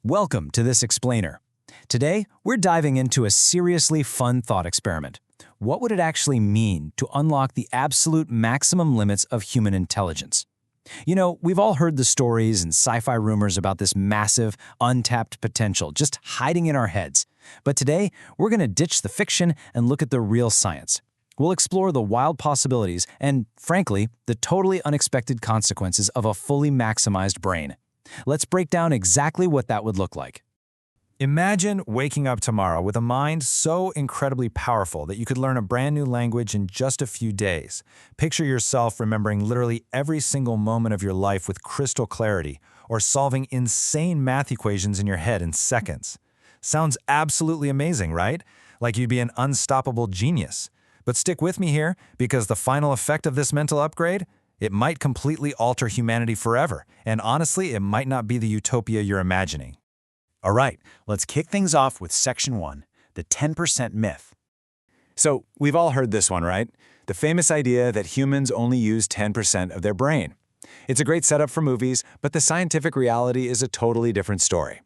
Welcome to this explainer. Today, we're diving into a seriously fun thought experiment. What would it actually mean to unlock the absolute maximum limits of human intelligence? You know, we've all heard the stories and sci-fi rumors about this massive, untapped potential just hiding in our heads. But today, we're going to ditch the fiction and look at the real science. We'll explore the wild possibilities and, frankly, the totally unexpected consequences of a fully maximized brain. Let's break down exactly what that would look like. Imagine waking up tomorrow with a mind so incredibly powerful that you could learn a brand new language in just a few days. Picture yourself remembering literally every single moment of your life with crystal clarity, or solving insane math equations in your head in seconds. Sounds absolutely amazing, right? Like you'd be an unstoppable genius. But stick with me here, because the final effect of this mental upgrade? It might completely alter humanity forever, and honestly, it might not be the utopia you're imagining. All right, let's kick things off with Section 1, the 10% myth. So, we've all heard this one, right? The famous idea that humans only use 10% of their brain. It's a great setup for movies, but the scientific reality is a totally different story.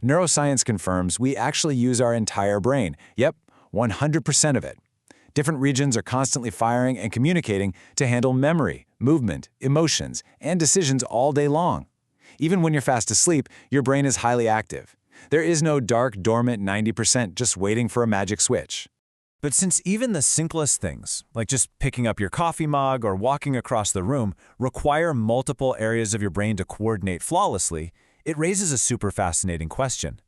Neuroscience confirms we actually use our entire brain. Yep, 100% of it. Different regions are constantly firing and communicating to handle memory, movement, emotions, and decisions all day long. Even when you're fast asleep, your brain is highly active. There is no dark, dormant 90% just waiting for a magic switch. But since even the simplest things, like just picking up your coffee mug or walking across the room, require multiple areas of your brain to coordinate flawlessly, it raises a super fascinating question.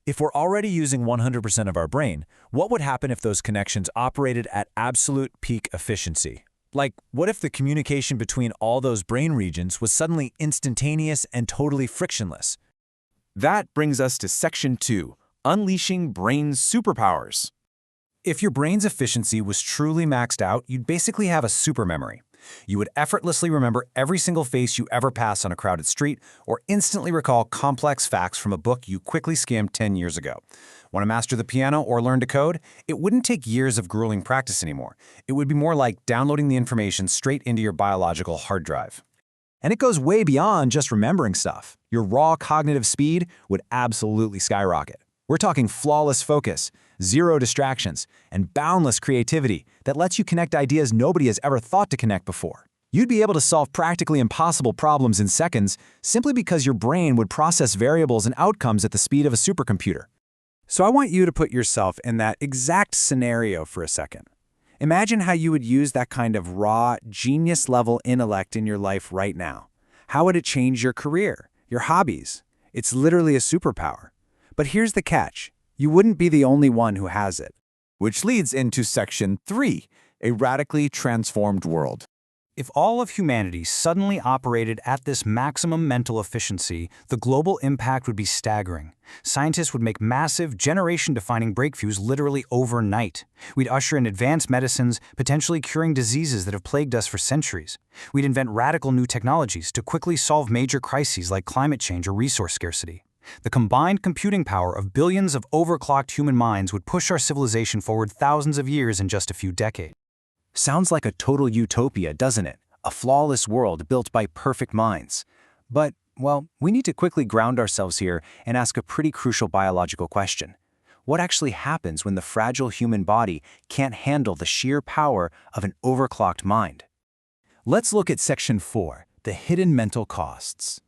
If we're already using 100% of our brain, what would happen if those connections operated at absolute peak efficiency? Like, what if the communication between all those brain regions was suddenly instantaneous and totally frictionless? That brings us to Section 2, Unleashing Brain Superpowers. If your brain's efficiency was truly maxed out, you'd basically have a supermemory. You would effortlessly remember every single face you ever pass on a crowded street, or instantly recall complex facts from a book you quickly skimmed 10 years ago. Want to master the piano or learn to code? It wouldn't take years of grueling practice anymore. It would be more like downloading the information straight into your biological hard drive. And it goes way beyond just remembering stuff. Your raw cognitive speed would absolutely skyrocket. We're talking flawless focus, zero distractions, and boundless creativity that lets you connect ideas nobody has ever thought to connect before. You'd be able to solve practically impossible problems in seconds simply because your brain would process variables and outcomes at the speed of a supercomputer. So I want you to put yourself in that exact scenario for a second. Imagine how you would use that kind of raw, genius-level intellect in your life right now. How would it change your career, your hobbies? It's literally a superpower. But here's the catch. You wouldn't be the only one who has it. Which leads into Section 3, a radically transformed world. If all of humanity suddenly operated at this maximum mental efficiency, the global impact would be staggering. Scientists would make massive, generation-defining breakthroughs literally overnight. We'd usher in advanced medicines, potentially curing diseases that have plagued us for centuries. We'd invent radical new technologies to quickly solve major crises like climate change or resource scarcity. The combined computing power of billions of overclocked human minds would push our civilization forward thousands of years in just a few decades. Sounds like a total utopia, doesn't it? A flawless world built by perfect minds. But, well, we need to quickly ground ourselves here and ask a pretty crucial biological question. What actually happens when the fragile human body can't handle the sheer power of an overclocked mind? Let's look at Section 4, the hidden mental costs.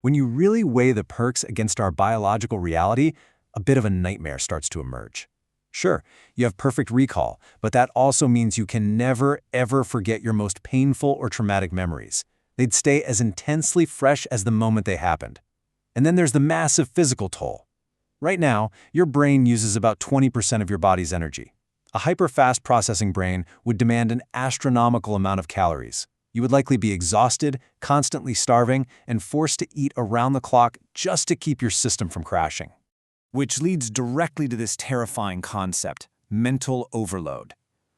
When you really weigh the perks against our biological reality, a bit of a nightmare starts to emerge. Sure, you have perfect recall, but that also means you can never, ever forget your most painful or traumatic memories. They'd stay as intensely fresh as the moment they happened. And then there's the massive physical toll. Right now, your brain uses about 20% of your body's energy. A hyper-fast processing brain would demand an astronomical amount of calories. You would likely be exhausted, constantly starving, and forced to eat around the clock just to keep your system from crashing. Which leads directly to this terrifying concept, mental overload.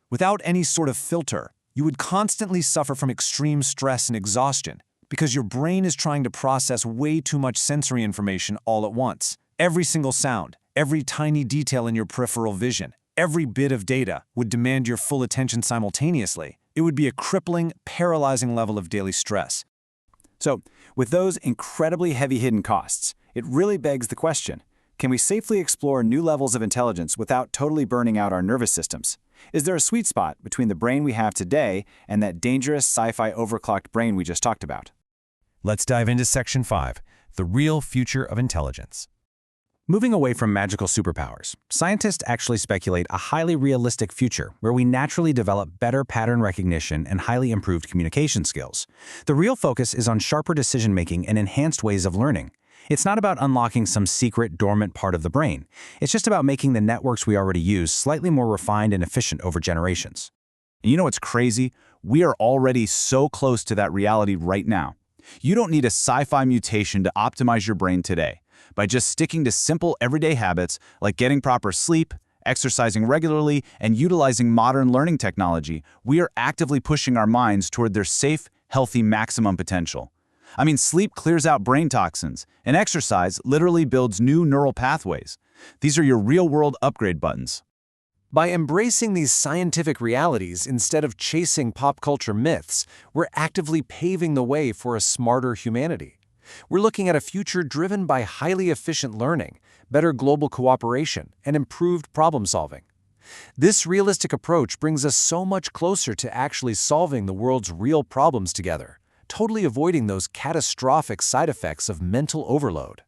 Without any sort of filter, you would constantly suffer from extreme stress and exhaustion because your brain is trying to process way too much sensory information all at once. Every single sound, every tiny detail in your peripheral vision, every bit of data would demand your full attention simultaneously. It would be a crippling, paralyzing level of daily stress. So, with those incredibly heavy hidden costs, It really begs the question, can we safely explore new levels of intelligence without totally burning out our nervous systems? Is there a sweet spot between the brain we have today and that dangerous sci-fi overclocked brain we just talked about? Let's dive into Section 5, the real future of intelligence. Moving away from magical superpowers, scientists actually speculate a highly realistic future where we naturally develop better pattern recognition and highly improved communication skills. The real focus is on sharper decision-making and enhanced ways of learning. It's not about unlocking some secret, dormant part of the brain. It's just about making the networks we already use slightly more refined and efficient over generations. And you know what's crazy? We are already so close to that reality right now. You don't need a sci-fi mutation to optimize your brain today. By just sticking to simple everyday habits like getting proper sleep, exercising regularly, and utilizing modern learning technology, we are actively pushing our minds toward their safe, healthy maximum potential. I mean, sleep clears out brain toxins, and exercise literally builds new neural pathways. These are your real-world upgrade buttons. By embracing these scientific realities instead of chasing pop culture myths, we're actively paving the way for a smarter humanity. We're looking at a future driven by highly efficient learning, better global cooperation, and improved problem-solving. This realistic approach brings us so much closer to actually solving the world's real problems together, totally avoiding those catastrophic side effects of mental overload.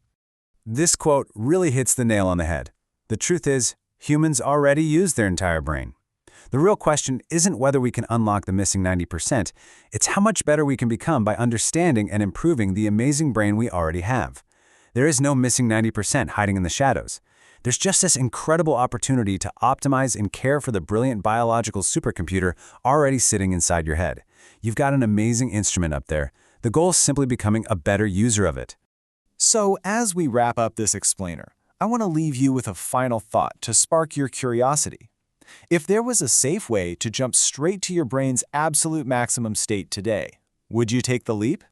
This quote really hits the nail on the head. The truth is, humans already use their entire brain. The real question isn't whether we can unlock the missing 90%, it's how much better we can become by understanding and improving the amazing brain we already have. There is no missing 90% hiding in the shadows. There's just this incredible opportunity to optimize and care for the brilliant biological supercomputer already sitting inside your head. You've got an amazing instrument up there. The goal is simply becoming a better user of it. So, as we wrap up this explainer, I want to leave you with a final thought to spark your curiosity. If there was a safe way to jump straight to your brain's absolute maximum state today, would you take the leap?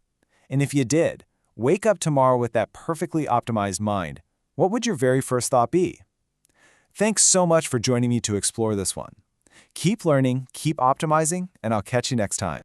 And if you did, wake up tomorrow with that perfectly optimized mind, what would your very first thought be? Thanks so much for joining me to explore this one. Keep learning, keep optimizing, and I'll catch you next time.